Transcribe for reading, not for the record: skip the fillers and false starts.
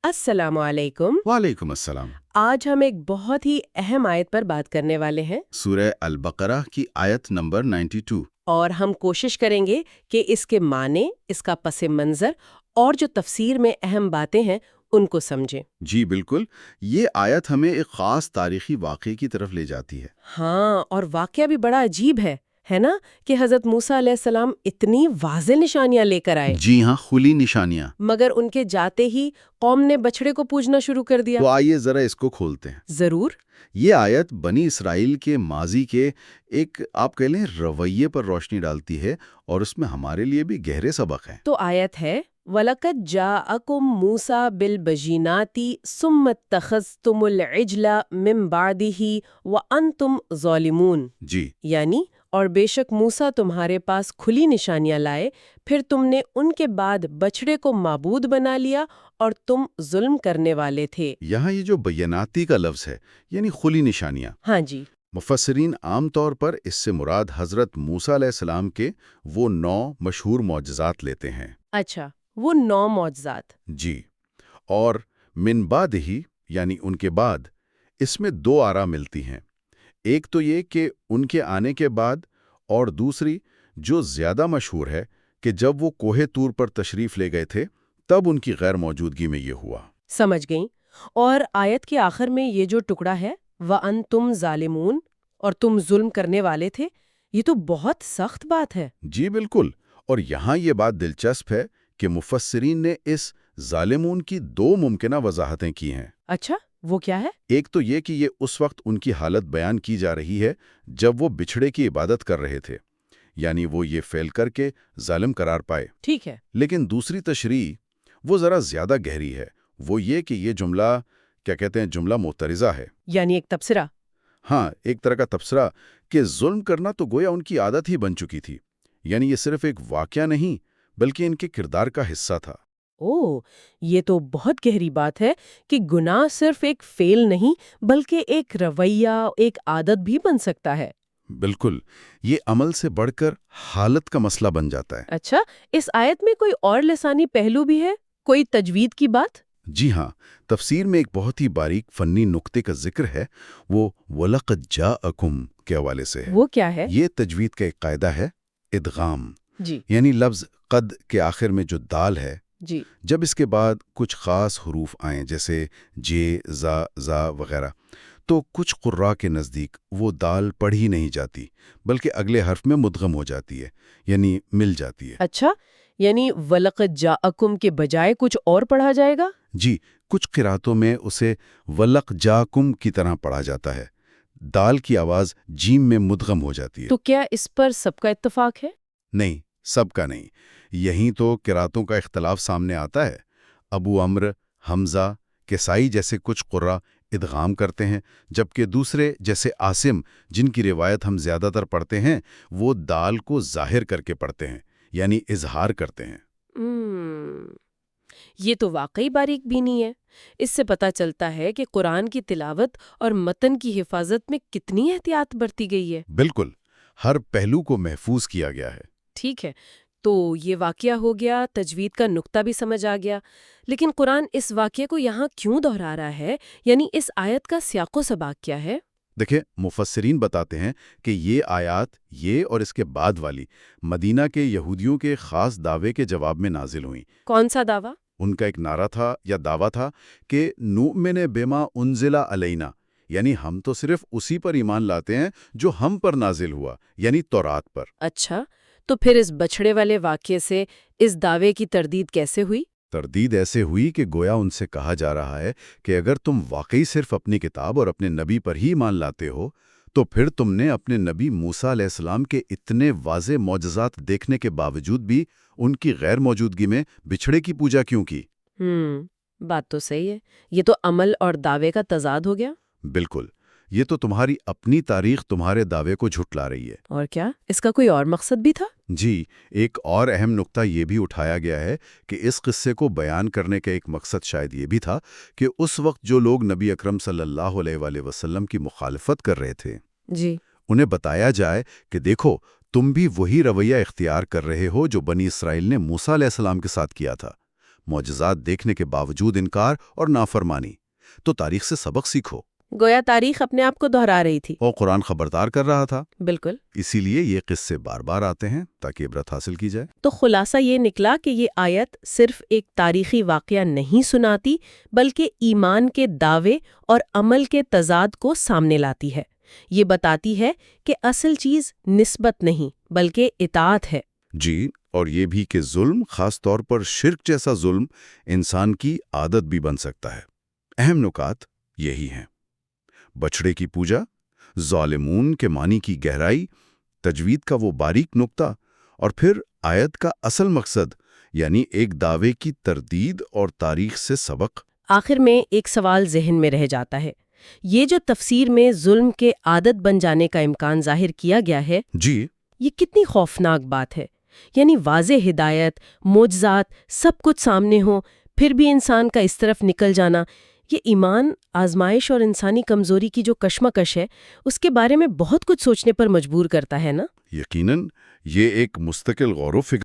السلام علیکم۔ وعلیکم السلام۔ آج ہم ایک بہت ہی اہم آیت پر بات کرنے والے ہیں سورہ البقرہ کی آیت نمبر 92۔ اور ہم کوشش کریں گے کہ اس کے معنی، اس کا پس منظر اور جو تفسیر میں اہم باتیں ہیں ان کو سمجھیں۔ جی بالکل، یہ آیت ہمیں ایک خاص تاریخی واقعے کی طرف لے جاتی ہے۔ ہاں، اور واقعہ بھی بڑا عجیب ہے نا کہ حضرت موسیٰ علیہ السلام اتنی واضح نشانیاں لے کر آئے، جی ہاں، کھلی نشانیاں۔ مگر ان کے جاتے ہی قوم نے بچڑے کو پوجنا شروع کر دیا۔ تو آئیے ذرا اس کو کھولتے ہیں۔ ضرور۔ یہ آیت بنی اسرائیل کے ماضی کے ایک آپ کہہ لیں رویے پر روشنی ڈالتی ہے، اور اس میں ہمارے لیے بھی گہرے سبق ہیں۔ تو آیت ہے وَلَقَدْ جَاءَكُم مُوسَىٰ بِالْبَيِّنَاتِ ثُمَّ اتَّخَذْتُمُ الْعِجْلَ مِن بَعْدِهِ وَأَنْتُمْ ظَالِمُونَ، جی، یعنی اور بے شک موسیٰ تمہارے پاس کھلی نشانیاں لائے، پھر تم نے ان کے بعد بچڑے کو معبود بنا لیا اور تم ظلم کرنے والے تھے۔ یہاں یہ جو بیناتی کا لفظ ہے یعنی کھلی نشانیاں، ہاں جی، مفسرین عام طور پر اس سے مراد حضرت موسیٰ علیہ السلام کے وہ 9 مشہور معجزات لیتے ہیں۔ اچھا، وہ 9 معجزات۔ جی، اور من بعد ہی یعنی ان کے بعد، اس میں 2 آراء ملتی ہیں۔ ایک تو یہ کہ ان کے آنے کے بعد، اور دوسری جو زیادہ مشہور ہے کہ جب وہ کوہ طور پر تشریف لے گئے تھے تب ان کی غیر موجودگی میں یہ ہوا۔ سمجھ گئیں۔ اور آیت کے آخر میں یہ جو ٹکڑا ہے وَأَنْتُمْ ظَالِمُونَ، اور تم ظلم کرنے والے تھے، یہ تو بہت سخت بات ہے۔ جی بالکل، اور یہاں یہ بات دلچسپ ہے کہ مفسرین نے اس ظالمون کی 2 ممکنہ وضاحتیں کی ہیں۔ اچھا، وہ کیا ہے؟ ایک تو یہ کہ یہ اس وقت ان کی حالت بیان کی جا رہی ہے جب وہ بچھڑے کی عبادت کر رہے تھے، یعنی وہ یہ فعل کر کے ظالم قرار پائے۔ ٹھیک ہے۔ لیکن دوسری تشریح وہ ذرا زیادہ گہری ہے، وہ یہ کہ یہ جملہ کیا کہتے ہیں، جملہ معترضہ ہے۔ یعنی ایک تبصرہ۔ ہاں، ایک طرح کا تبصرہ کہ ظلم کرنا تو گویا ان کی عادت ہی بن چکی تھی، یعنی یہ صرف ایک واقعہ نہیں بلکہ ان کے کردار کا حصہ تھا۔ اوہ، یہ تو بہت گہری بات ہے کہ گناہ صرف ایک فعل نہیں بلکہ ایک رویہ، ایک عادت بھی بن سکتا ہے۔ بالکل، یہ عمل سے بڑھ کر حالت کا مسئلہ بن جاتا ہے۔ اچھا، اس آیت میں کوئی اور لسانی پہلو بھی ہے؟ کوئی تجوید کی بات؟ جی ہاں، تفسیر میں ایک بہت ہی باریک فنی نقطے کا ذکر ہے، وہ وَلَقَدْ جَاءَكُم کے حوالے سے ہے۔ وہ کیا ہے؟ یہ تجوید کا ایک قاعدہ ہے، ادغام، جی یعنی لفظ قد کے آخر میں جو دال ہے، جی۔ جب اس کے بعد کچھ خاص حروف آئیں جیسے جے، زا وغیرہ، تو کچھ قراء کے نزدیک وہ دال پڑھی نہیں جاتی بلکہ اگلے حرف میں مدغم ہو جاتی ہے، یعنی مل جاتی ہے۔ اچھا، یعنی وَلَقَدْ جَاءَكُم کے بجائے کچھ اور پڑھا جائے گا؟ جی، کچھ قراتوں میں اسے وَلَقْ جَاكُم کی طرح پڑھا جاتا ہے، دال کی آواز جیم میں مدغم ہو جاتی ہے۔ تو کیا اس پر سب کا اتفاق ہے؟ نہیں، سب کا نہیں، یہیں تو قراتوں کا اختلاف سامنے آتا ہے۔ ابو عمرو، حمزہ، کسائی جیسے کچھ قراء ادغام کرتے ہیں، جبکہ دوسرے جیسے عاصم، جن کی روایت ہم زیادہ تر پڑھتے ہیں، وہ دال کو ظاہر کر کے پڑھتے ہیں، یعنی اظہار کرتے ہیں۔ یہ تو واقعی باریک بینی ہے۔ اس سے پتہ چلتا ہے کہ قرآن کی تلاوت اور متن کی حفاظت میں کتنی احتیاط برتی گئی ہے۔ بالکل، ہر پہلو کو محفوظ کیا گیا ہے۔ ٹھیک ہے، تو یہ واقعہ ہو گیا، تجوید کا نقطہ بھی سمجھ آ گیا، لیکن قرآن اس واقعے کو یہاں کیوں دہرا رہا ہے؟ یعنی اس آیت کا سیاق و سباق کیا ہے؟ دیکھیں، مفسرین بتاتے ہیں کہ یہ آیات، یہ اور اس کے بعد والی، مدینہ کے یہودیوں کے خاص دعوے کے جواب میں نازل ہوئیں۔ کون سا دعویٰ؟ ان کا ایک نعرہ تھا یا دعویٰ تھا کہ نؤمن بما انزل علینا، یعنی ہم تو صرف اسی پر ایمان لاتے ہیں جو ہم پر نازل ہوا، یعنی تورات پر۔ اچھا، تو پھر اس بچھڑے والے واقعے سے اس دعوے کی تردید کیسے ہوئی؟ تردید ایسے ہوئی کہ گویا ان سے کہا جا رہا ہے کہ اگر تم واقعی صرف اپنی کتاب اور اپنے نبی پر ہی ایمان لاتے ہو تو پھر تم نے اپنے نبی موسیٰ علیہ السلام کے اتنے واضح معجزات دیکھنے کے باوجود بھی ان کی غیر موجودگی میں بچھڑے کی پوجا کیوں کی؟ بات تو صحیح ہے، یہ تو عمل اور دعوے کا تضاد ہو گیا۔ بالکل، یہ تو تمہاری اپنی تاریخ تمہارے دعوے کو جھٹلا رہی ہے۔ اور کیا اس کا کوئی اور مقصد بھی تھا؟ جی، ایک اور اہم نقطہ یہ بھی اٹھایا گیا ہے کہ اس قصے کو بیان کرنے کا ایک مقصد شاید یہ بھی تھا کہ اس وقت جو لوگ نبی اکرم صلی اللہ علیہ وآلہ وسلم کی مخالفت کر رہے تھے، جی، انہیں بتایا جائے کہ دیکھو، تم بھی وہی رویہ اختیار کر رہے ہو جو بنی اسرائیل نے موسیٰ علیہ السلام کے ساتھ کیا تھا۔ معجزات دیکھنے کے باوجود انکار اور نافرمانی۔ تو تاریخ سے سبق سیکھو۔ گویا تاریخ اپنے آپ کو دہرا رہی تھی۔ اور قرآن خبردار کر رہا تھا۔ بالکل۔ اسی لیے یہ قصے بار بار آتے ہیں تاکہ عبرت حاصل کی جائے۔ تو خلاصہ یہ نکلا کہ یہ آیت صرف ایک تاریخی واقعہ نہیں سناتی، بلکہ ایمان کے دعوے اور عمل کے تضاد کو سامنے لاتی ہے۔ یہ بتاتی ہے کہ اصل چیز نسبت نہیں بلکہ اطاعت ہے۔ جی، اور یہ بھی کہ ظلم، خاص طور پر شرک جیسا ظلم، انسان کی عادت بھی بن سکتا ہے۔ اہم نکات یہی ہیں: بچڑے کی پوجا، ظالمون کے معنی کی گہرائی، تجوید کا وہ باریک نقطہ، اور پھر آیت کا اصل مقصد یعنی ایک دعوے کی تردید اور تاریخ سے سبق۔ آخر میں ایک سوال ذہن میں رہ جاتا ہے، یہ جو تفسیر میں ظلم کے عادت بن جانے کا امکان ظاہر کیا گیا ہے، جی، یہ کتنی خوفناک بات ہے۔ یعنی واضح ہدایت، معجزات، سب کچھ سامنے ہو، پھر بھی انسان کا اس طرف نکل جانا، یہ ایمان، آزمائش اور انسانی کمزوری کی جو کشمکش ہے، اس کے بارے میں بہت کچھ سوچنے پر مجبور کرتا ہے نا؟ یقیناً یہ ایک مستقل غور و فکر